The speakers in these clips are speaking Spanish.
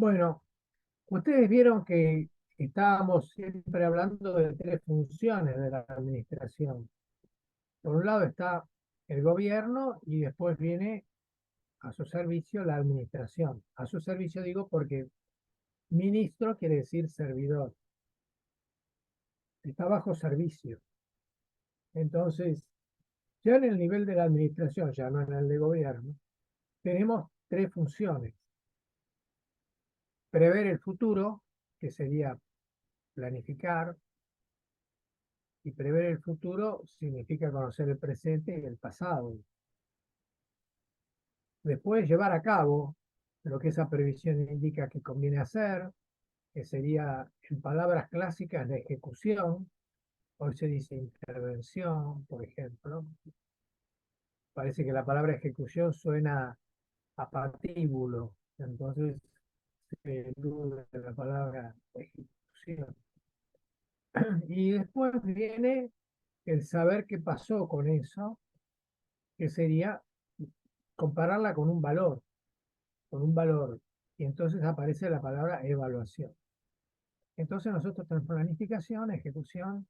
Bueno, ustedes vieron que estábamos siempre hablando de tres funciones de la administración. Por un lado está el gobierno y después viene a su servicio la administración. A su servicio digo porque ministro quiere decir servidor, está bajo servicio. Entonces, ya en el nivel de la administración, ya no en el de gobierno, tenemos tres funciones. Prever el futuro, que sería planificar, y prever el futuro significa conocer el presente y el pasado. Después llevar a cabo lo que esa previsión indica que conviene hacer, que sería en palabras clásicas la ejecución. Hoy se dice intervención, por ejemplo. Parece que la palabra ejecución suena a patíbulo, entonces se duda de la palabra ejecución. Y después viene el saber qué pasó con eso, que sería compararla con un valor. Y entonces aparece la palabra evaluación. Entonces nosotros tenemos planificación, ejecución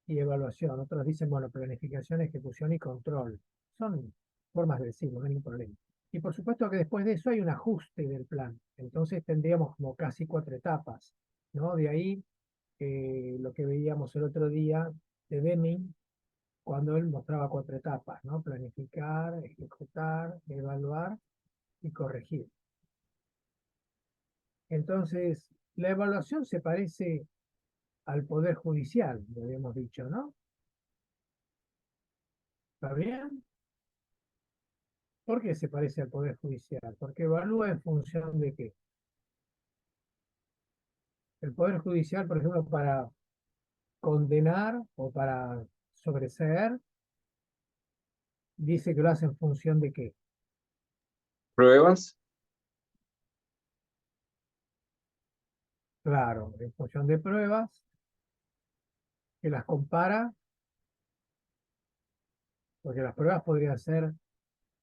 y evaluación. Otros dicen, bueno, planificación, ejecución y control. Son formas de decirlo, no hay ningún problema. Y por supuesto que después de eso hay un ajuste del plan. Entonces tendríamos como casi cuatro etapas, ¿no? De ahí lo que veíamos el otro día de Deming, cuando él mostraba cuatro etapas, ¿no? Planificar, ejecutar, evaluar y corregir. Entonces, la evaluación se parece al Poder Judicial, lo habíamos dicho, ¿no? ¿Está bien? ¿Por qué se parece al Poder Judicial? Porque evalúa en función de qué. El Poder Judicial, por ejemplo, para condenar o para sobreseer, dice que lo hace en función de qué. Pruebas, Claro, en función de pruebas, que las compara, porque las pruebas podrían ser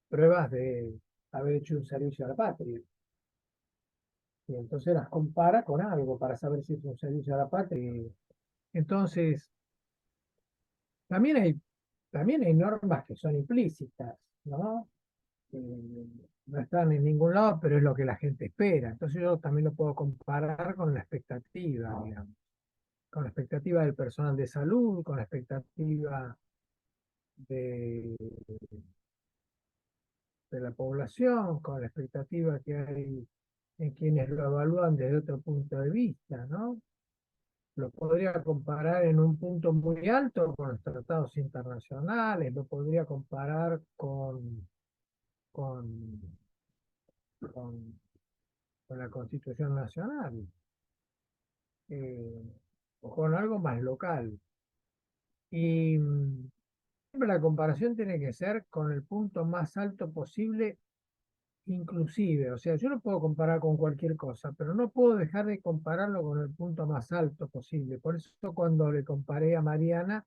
pruebas de haber hecho un servicio a la patria. Y entonces las compara con algo para saber si es un servicio a la patria. Entonces, también hay, también hay normas que son implícitas, ¿no? No están en ningún lado, pero es lo que la gente espera. Entonces yo también lo puedo comparar con la expectativa, digamos, con la expectativa del personal de salud, con la expectativa de, de la población, con la expectativa que hay en quienes lo evalúan desde otro punto de vista, ¿no? Lo podría comparar en un punto muy alto con los tratados internacionales, lo podría comparar con, con, con la Constitución Nacional, eh, o con algo más local. Y siempre la comparación tiene que ser con el punto más alto posible, inclusive. O sea, yo lo puedo comparar con cualquier cosa, pero no puedo dejar de compararlo con el punto más alto posible. Por eso cuando le comparé a Mariana,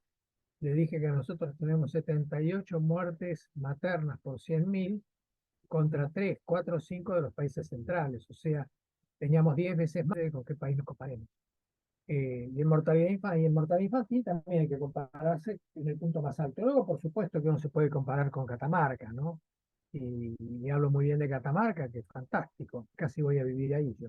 le dije que nosotros tenemos 78 muertes maternas por 100.000 contra 3, 4, 5 de los países centrales. O sea, teníamos 10 veces más de con qué país nos comparemos. Y en mortalidad infantil también hay que compararse en el punto más alto. Luego, por supuesto que uno se puede comparar con Catamarca, ¿no? Y hablo muy bien de Catamarca, que es fantástico. Casi voy a vivir ahí yo.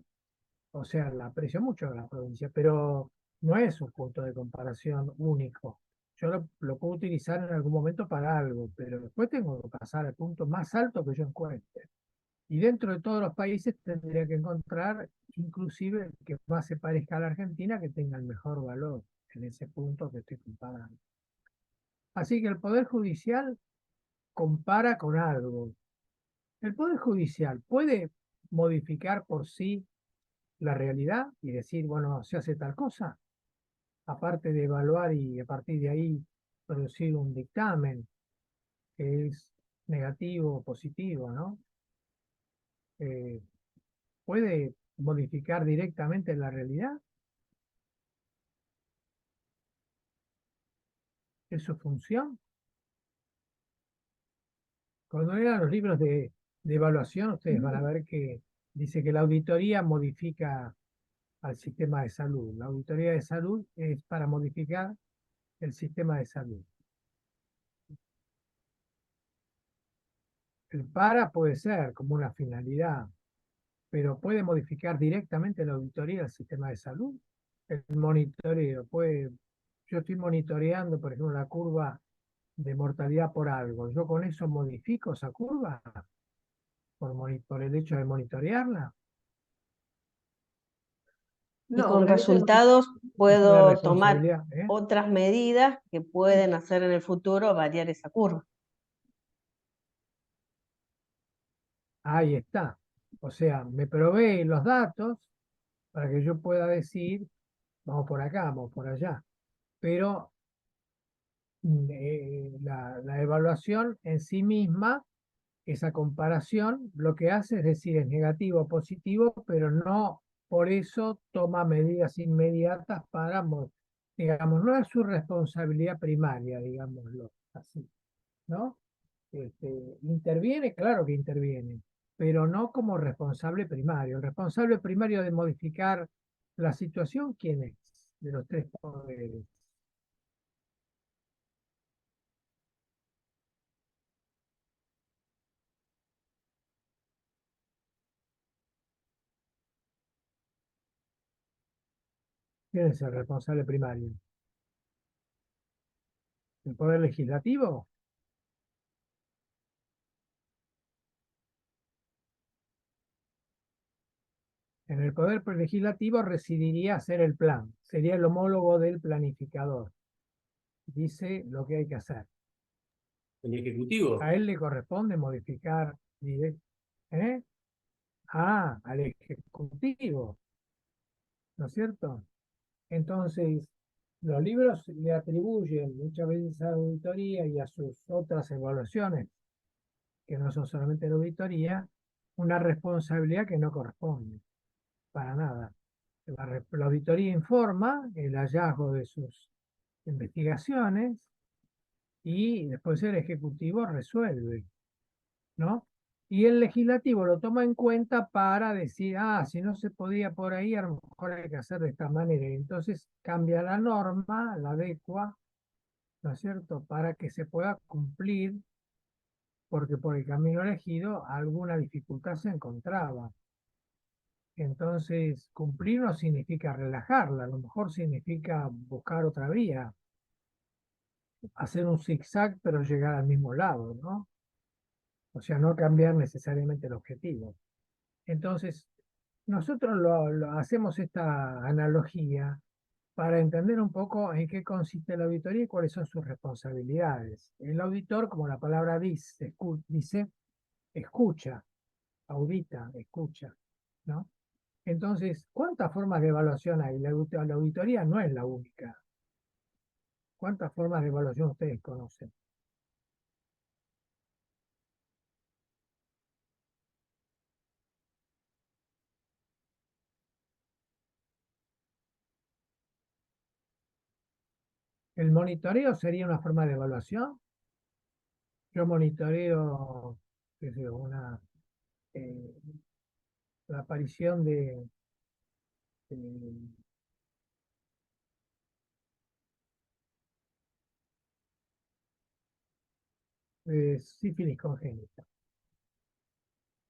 O sea, la aprecio mucho a la provincia, pero no es un punto de comparación único. Yo lo puedo utilizar en algún momento para algo, pero después tengo que pasar al punto más alto que yo encuentre. Y dentro de todos los países tendría que encontrar inclusive el que más se parezca a la Argentina, que tenga el mejor valor en ese punto que estoy comparando. Así que el Poder Judicial compara con algo. El Poder Judicial puede modificar por sí la realidad y decir, bueno, se hace tal cosa, aparte de evaluar y a partir de ahí producir un dictamen que es negativo o positivo, ¿no? Eh, puede modificar directamente la realidad, es su función. Cuando lean los libros de evaluación, ustedes van a ver que Dice que la auditoría modifica al sistema de salud. La auditoría de salud es para modificar el sistema de salud. El para puede ser como una finalidad, pero puede modificar directamente la auditoría del sistema de salud. El monitoreo puede, yo estoy monitoreando, por ejemplo, la curva de mortalidad por algo. Yo con eso modifico esa curva por el hecho de monitorearla. Y No, con el hecho de resultados Es una puedo tomar responsabilidad, ¿eh? otras medidas que pueden hacer en el futuro variar esa curva. Ahí está. O sea, me provee los datos para que yo pueda decir, vamos por acá, vamos por allá. Pero la evaluación en sí misma, esa comparación, lo que hace es decir, es negativo o positivo, pero no por eso toma medidas inmediatas para, digamos, no es su responsabilidad primaria, digámoslo así, ¿no? Interviene, claro que interviene, pero no como responsable primario. El responsable primario de modificar la situación, ¿quién es? De los tres poderes. ¿Quién es el responsable primario? ¿El poder legislativo? En el poder legislativo residiría hacer el plan, sería el homólogo del planificador. Dice lo que hay que hacer. El Ejecutivo. A él le corresponde modificar, ¿eh? Al Ejecutivo, ¿no es cierto? Entonces, los libros le atribuyen muchas veces a la auditoría y a sus otras evaluaciones, que no son solamente la auditoría, una responsabilidad que no corresponde para nada. La auditoría informa el hallazgo de sus investigaciones y después el ejecutivo resuelve, ¿no? Y el legislativo lo toma en cuenta para decir, si no se podía por ahí, a lo mejor hay que hacer de esta manera. Y entonces cambia la norma, la adecua, ¿no es cierto?, para que se pueda cumplir, porque por el camino elegido alguna dificultad se encontraba. Entonces, cumplir no significa relajarla, a lo mejor significa buscar otra vía, hacer un zigzag, pero llegar al mismo lado, ¿no? O sea, no cambiar necesariamente el objetivo. Entonces, nosotros hacemos esta analogía para entender un poco en qué consiste la auditoría y cuáles son sus responsabilidades. El auditor, como la palabra dice, escucha, audita, escucha, ¿no? Entonces, ¿cuántas formas de evaluación hay? La auditoría no es la única. ¿Cuántas formas de evaluación ustedes conocen? ¿El monitoreo sería una forma de evaluación? Yo monitoreo, qué sé yo, eh, la aparición de sífilis congénita.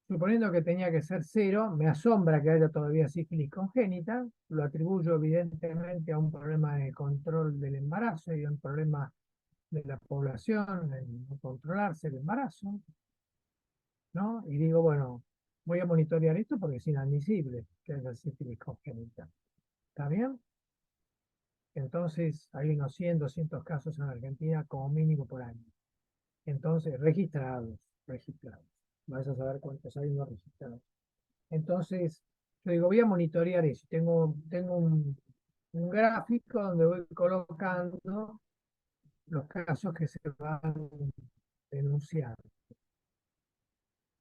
Suponiendo que tenía que ser cero, me asombra que haya todavía sífilis congénita, lo atribuyo evidentemente a un problema de control del embarazo y a un problema de la población en no controlarse el embarazo, ¿no? Y digo, bueno, voy a monitorear esto porque es inadmisible que haya sífilis congénita. ¿Está bien? Entonces, hay unos 100, 200 casos en Argentina como mínimo por año. Entonces, registrados. Vas a saber cuántos hay no registrados. Entonces, yo digo, voy a monitorear eso. Tengo un gráfico donde voy colocando los casos que se van denunciando.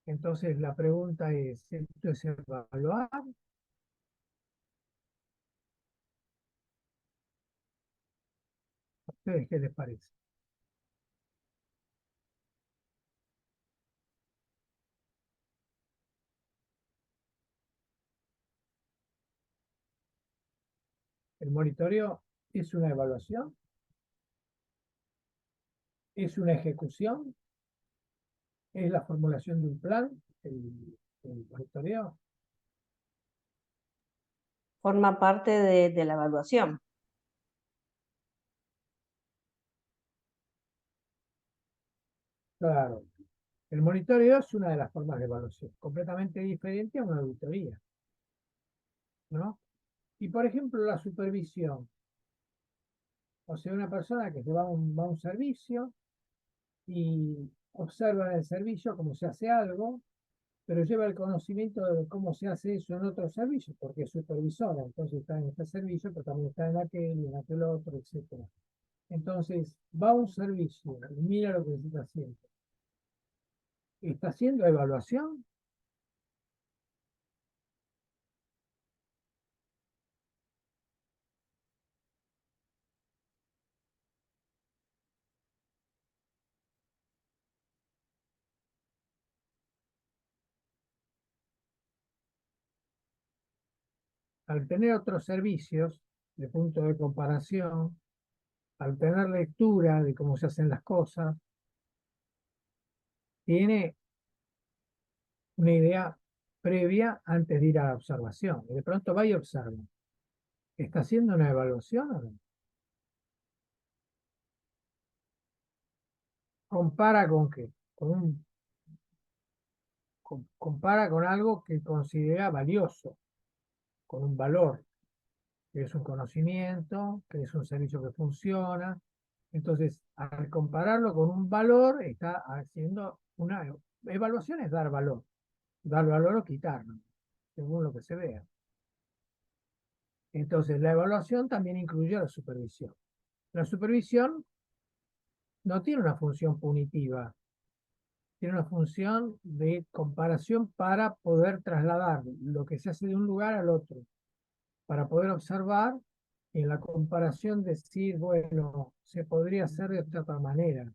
Entonces, la pregunta es, ¿esto es evaluar? ¿A ustedes qué les parece? El monitoreo es una evaluación, es una ejecución, es la formulación de un plan, el monitoreo. Forma parte de la evaluación. Claro, el monitoreo es una de las formas de evaluación, completamente diferente a una auditoría, ¿no? Y por ejemplo, la supervisión. O sea, una persona que se va a un servicio y observa en el servicio cómo se hace algo, pero lleva el conocimiento de cómo se hace eso en otro servicio, porque es supervisora, entonces está en este servicio, pero también está en aquel otro, etcétera. Entonces, va a un servicio y mira lo que se está haciendo. ¿Está haciendo evaluación? Al tener otros servicios de punto de comparación, al tener lectura de cómo se hacen las cosas, tiene una idea previa antes de ir a la observación. Y de pronto va y observa. ¿Está haciendo una evaluación o no? ¿Compara con qué? Compara con algo que considera valioso, con un valor, que es un conocimiento, que es un servicio que funciona. Entonces, al compararlo con un valor, está haciendo una evaluación, es dar valor o quitarlo, según lo que se vea. Entonces, la evaluación también incluye la supervisión. La supervisión no tiene una función punitiva, tiene una función de comparación para poder trasladar lo que se hace de un lugar al otro, para poder observar y en la comparación decir, bueno, se podría hacer de otra manera,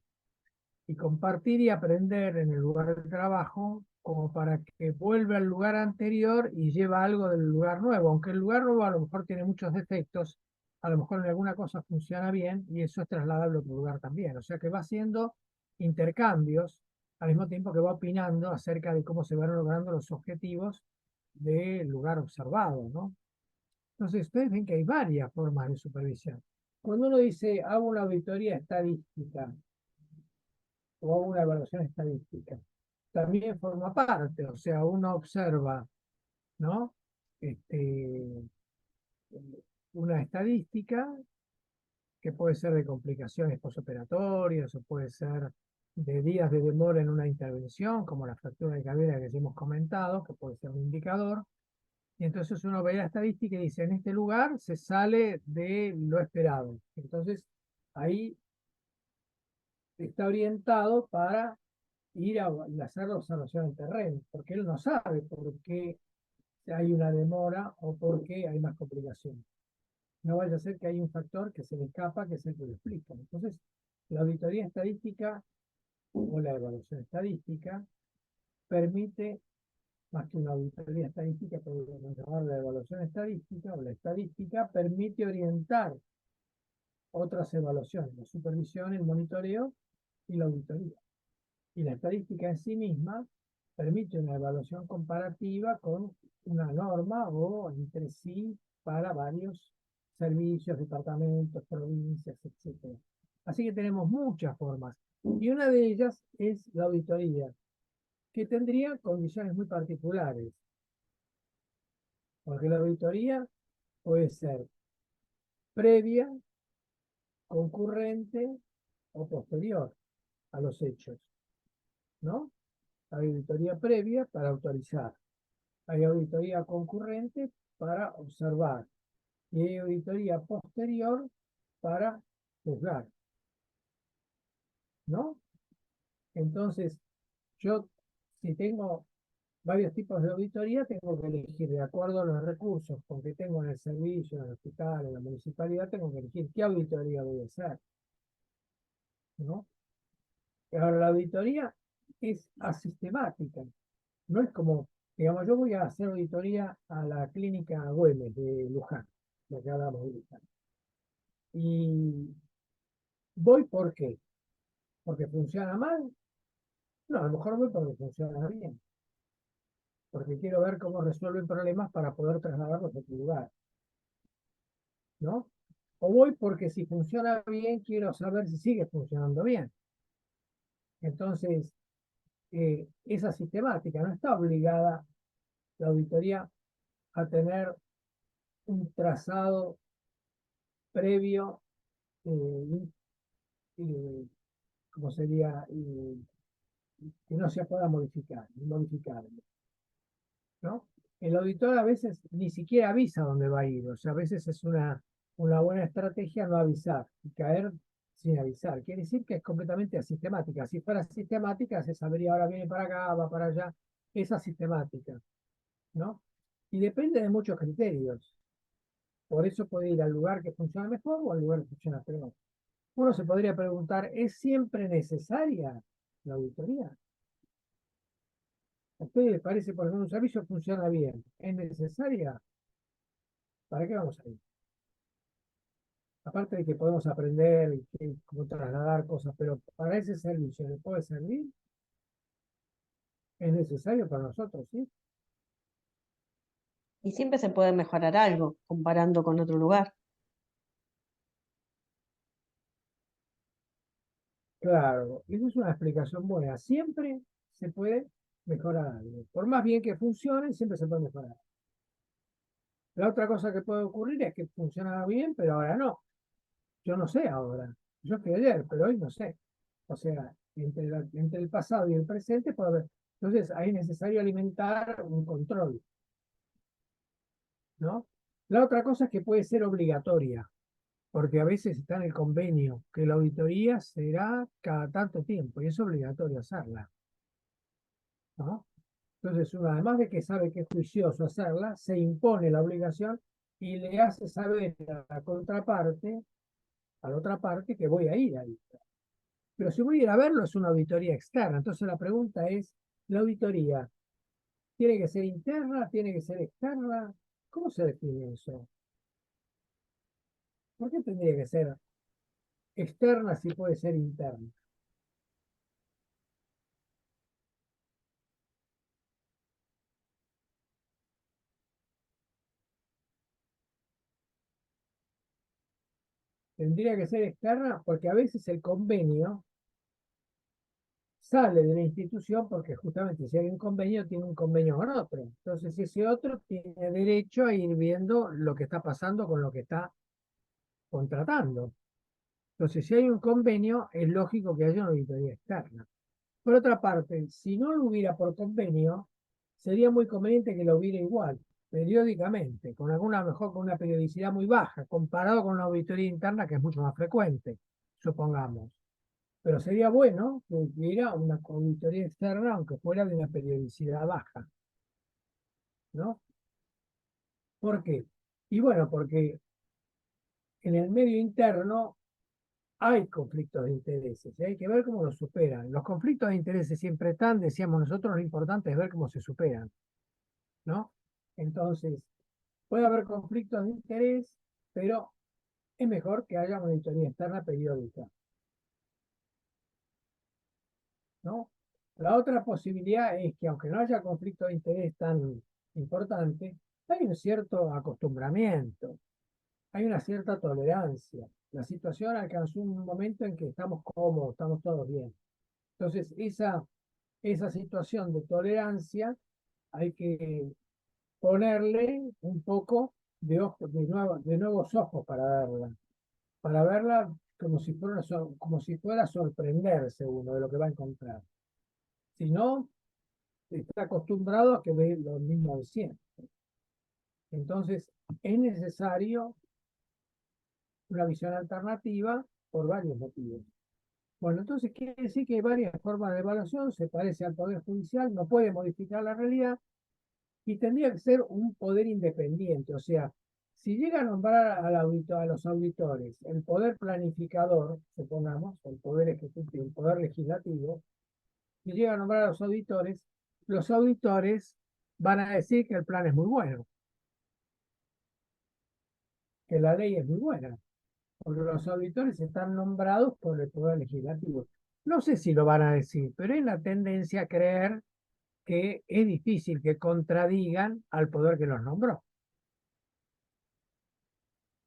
y compartir y aprender en el lugar de trabajo como para que vuelva al lugar anterior y lleva algo del lugar nuevo, aunque el lugar nuevo a lo mejor tiene muchos defectos, a lo mejor en alguna cosa funciona bien y eso es trasladable a otro lugar también, o sea que va haciendo intercambios al mismo tiempo que va opinando acerca de cómo se van logrando los objetivos del lugar observado, ¿no? Entonces ustedes ven que hay varias formas de supervisión. Cuando uno dice hago una auditoría estadística, o hago una evaluación estadística. También forma parte, o sea, uno observa, ¿no? Este, una estadística que puede ser de complicaciones postoperatorias o puede ser de días de demora en una intervención, como la fractura de cadera que ya hemos comentado, que puede ser un indicador. Y entonces uno ve la estadística y dice, en este lugar se sale de lo esperado. Entonces, ahí está orientado para ir a hacer la observación del terreno, porque él no sabe por qué hay una demora o por qué hay más complicaciones. No vaya a ser que hay un factor que se le escapa, que es el que lo explica. Entonces, la auditoría estadística o la evaluación estadística permite, más que una auditoría estadística, podemos llamar la evaluación estadística o la estadística, permite orientar otras evaluaciones, la supervisión, el monitoreo y la auditoría. Y la estadística en sí misma permite una evaluación comparativa con una norma o entre sí para varios servicios, departamentos, provincias, etc. Así que tenemos muchas formas. Y una de ellas es la auditoría, que tendría condiciones muy particulares, porque la auditoría puede ser previa, concurrente o posterior a los hechos, ¿no? Hay auditoría previa para autorizar. Hay auditoría concurrente para observar y hay auditoría posterior para juzgar, ¿no? Entonces, yo, si tengo varios tipos de auditoría, tengo que elegir de acuerdo a los recursos con que tengo en el servicio, en el hospital, en la municipalidad, tengo que elegir qué auditoría voy a hacer, ¿no? Ahora, la auditoría es asistemática, no es como, digamos, yo voy a hacer auditoría a la clínica Güemes de Luján. lo que hablamos ahorita. Y voy ¿por qué? ¿Porque funciona mal? No, a lo mejor voy porque funciona bien. Porque quiero ver cómo resuelven problemas para poder trasladarlos a otro lugar, ¿no? O voy porque si funciona bien, quiero saber si sigue funcionando bien. Entonces, esa sistemática no está obligada la auditoría a tener un trazado previo, eh, como sería, que no se pueda modificar, inmodificable, ¿no? El auditor a veces ni siquiera avisa dónde va a ir, o sea, a veces es una buena estrategia no avisar y caer sin avisar. Quiere decir que es completamente asistemática. Si fuera sistemática, se sabría ahora viene para acá, va para allá. Es asistemática, ¿no? Y depende de muchos criterios. Por eso puede ir al lugar que funciona mejor o al lugar que funciona peor. Uno se podría preguntar, ¿es siempre necesaria la auditoría? ¿A ustedes les parece, por ejemplo, un servicio funciona bien? ¿Es necesaria? ¿Para qué vamos a ir? Aparte de que podemos aprender y cómo trasladar cosas, pero para ese servicio le puede servir, es necesario para nosotros, ¿sí? Y siempre se puede mejorar algo comparando con otro lugar. Claro, esa es una explicación buena. Siempre se puede mejorar algo. Por más bien que funcione, siempre se puede mejorar. La otra cosa que puede ocurrir es que funciona bien, pero ahora no. Yo no sé ahora. Yo fui ayer, pero hoy no sé. O sea, entre el pasado y el presente puede haber. Entonces, ahí es necesario alimentar un control, ¿no? La otra cosa es que puede ser obligatoria, porque a veces está en el convenio que la auditoría será cada tanto tiempo y es obligatorio hacerla, ¿no? Entonces, uno, además de que sabe que es juicioso hacerla, se impone la obligación y le hace saber a la contraparte, a la otra parte, que voy a ir ahí. Pero si voy a ir a verlo, es una auditoría externa. Entonces, la pregunta es, ¿la auditoría tiene que ser interna? ¿Tiene que ser externa? ¿Cómo se define eso? ¿Por qué tendría que ser externa si puede ser interna? Tendría que ser externa porque a veces el convenio sale de la institución porque justamente si hay un convenio, tiene un convenio con otro. Entonces ese otro tiene derecho a ir viendo lo que está pasando con lo que está contratando. Entonces si hay un convenio, es lógico que haya una auditoría externa. Por otra parte, si no lo hubiera por convenio, sería muy conveniente que lo hubiera igual, periódicamente, con alguna mejor con una periodicidad muy baja, comparado con una auditoría interna que es mucho más frecuente, supongamos. Pero sería bueno que hubiera una auditoría externa, aunque fuera de una periodicidad baja, ¿no? ¿Por qué? Y bueno, porque en el medio interno hay conflictos de intereses y hay que ver cómo los superan. Los conflictos de intereses siempre están, decíamos nosotros, lo importante es ver cómo se superan, ¿no? Entonces, puede haber conflictos de interés, pero es mejor que haya una auditoría externa periódica, ¿no? La otra posibilidad es que aunque no haya conflicto de interés tan importante, hay un cierto acostumbramiento, hay una cierta tolerancia. La situación alcanzó un momento en que estamos cómodos, estamos todos bien. Entonces, esa situación de tolerancia hay que ponerle un poco de nuevos ojos para verla como si fuera a sorprenderse uno de lo que va a encontrar. Si no, está acostumbrado a que ve lo mismo de siempre. Entonces, es necesario una visión alternativa por varios motivos. Bueno, entonces quiere decir que hay varias formas de evaluación, se parece al Poder Judicial, no puede modificar la realidad y tendría que ser un poder independiente. O sea, si llega a nombrar a los auditores el poder planificador, supongamos, el poder ejecutivo, el poder legislativo, si llega a nombrar a los auditores van a decir que el plan es muy bueno. que la ley es muy buena, porque los auditores están nombrados por el Poder Legislativo. No sé si lo van a decir, pero hay una tendencia a creer que es difícil que contradigan al poder que los nombró.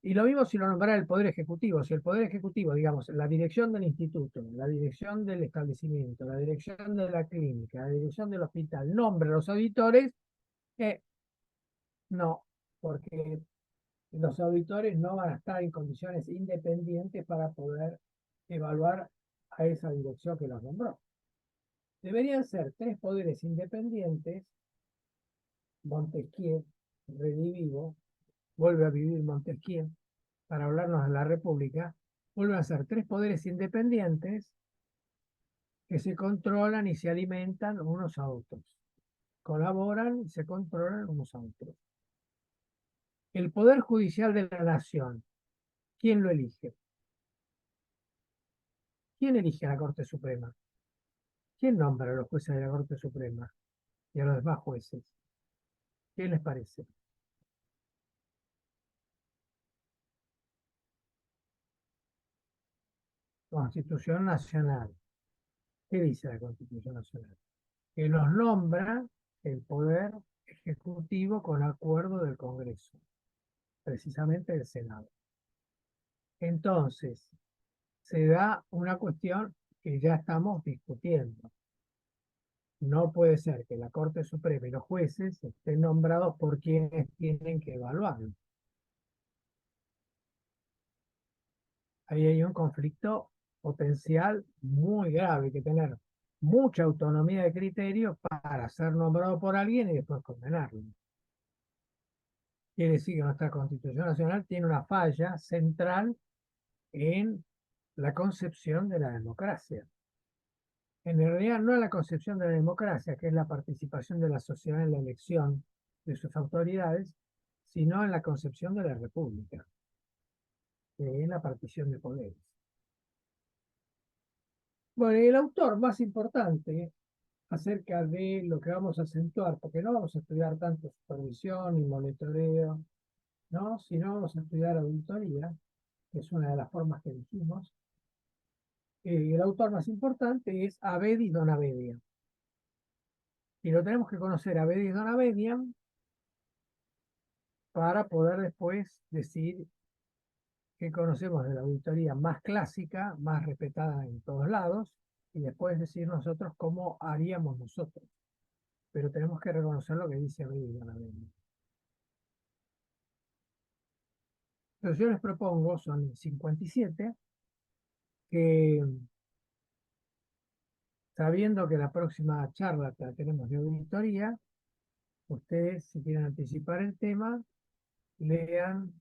Y lo mismo si lo nombrara el Poder Ejecutivo. Si el Poder Ejecutivo, digamos, la dirección del instituto, la dirección del establecimiento, la dirección de la clínica, la dirección del hospital, nombra a los auditores, no, porque los auditores no van a estar en condiciones independientes para poder evaluar a esa dirección que los nombró. Deberían ser tres poderes independientes. Montesquieu redivivo, vuelve a vivir Montesquieu para hablarnos de la República, vuelven a ser tres poderes independientes que se controlan y se alimentan unos a otros, colaboran y se controlan unos a otros. El Poder Judicial de la Nación, ¿quién lo elige? ¿Quién elige a la Corte Suprema? ¿Quién nombra a los jueces de la Corte Suprema y a los demás jueces? ¿Qué les parece? Constitución Nacional. ¿Qué dice la Constitución Nacional? Que los nombra el Poder Ejecutivo con acuerdo del Congreso, precisamente del Senado. Entonces, se da una cuestión que ya estamos discutiendo. No puede ser que la Corte Suprema y los jueces estén nombrados por quienes tienen que evaluarlo. Ahí hay un conflicto potencial muy grave, hay que tener mucha autonomía de criterio para ser nombrado por alguien y después condenarlo. Quiere decir que nuestra Constitución Nacional tiene una falla central en la concepción de la democracia. En realidad no es la concepción de la democracia, que es la participación de la sociedad en la elección de sus autoridades, sino en la concepción de la república, que es la partición de poderes. Bueno, y el autor más importante acerca de lo que vamos a acentuar, porque no vamos a estudiar tanto supervisión y monitoreo, ¿no? Sino vamos a estudiar auditoría, que es una de las formas que dijimos. El autor más importante es Avedis Donabedian. Y lo tenemos que conocer, Avedis Donabedian, para poder después decir que conocemos de la auditoría más clásica, más respetada en todos lados, y después decir nosotros cómo haríamos nosotros. Pero tenemos que reconocer lo que dice Avedis Donabedian. Entonces yo les propongo, son 57, que sabiendo que la próxima charla la tenemos de auditoría, ustedes, si quieren anticipar el tema, lean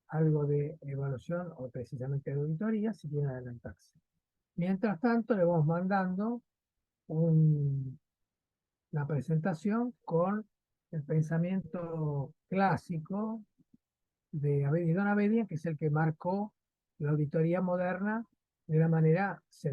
algo de evaluación o precisamente de auditoría, si quieren adelantarse. Mientras tanto, le vamos mandando la presentación con el pensamiento clásico de Avedis Donabedian, que es el que marcó la auditoría moderna de una manera sencilla.